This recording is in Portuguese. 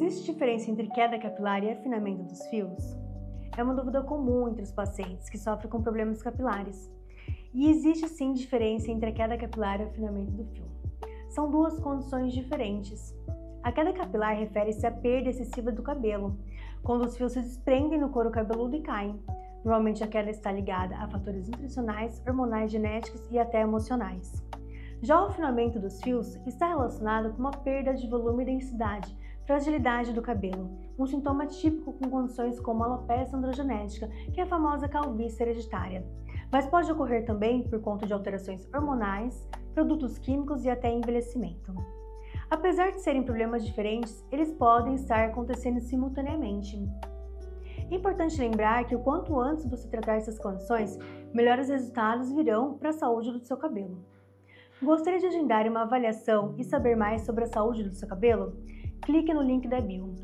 Existe diferença entre queda capilar e afinamento dos fios? É uma dúvida comum entre os pacientes que sofrem com problemas capilares. E existe sim diferença entre a queda capilar e o afinamento do fio. São duas condições diferentes. A queda capilar refere-se à perda excessiva do cabelo, quando os fios se desprendem no couro cabeludo e caem. Normalmente a queda está ligada a fatores nutricionais, hormonais, genéticos e até emocionais. Já o afinamento dos fios está relacionado com uma perda de volume e densidade, fragilidade do cabelo, um sintoma típico com condições como alopecia androgenética, que é a famosa calvície hereditária. Mas pode ocorrer também por conta de alterações hormonais, produtos químicos e até envelhecimento. Apesar de serem problemas diferentes, eles podem estar acontecendo simultaneamente. É importante lembrar que o quanto antes você tratar essas condições, melhores resultados virão para a saúde do seu cabelo. Gostaria de agendar uma avaliação e saber mais sobre a saúde do seu cabelo? Clique no link da bio.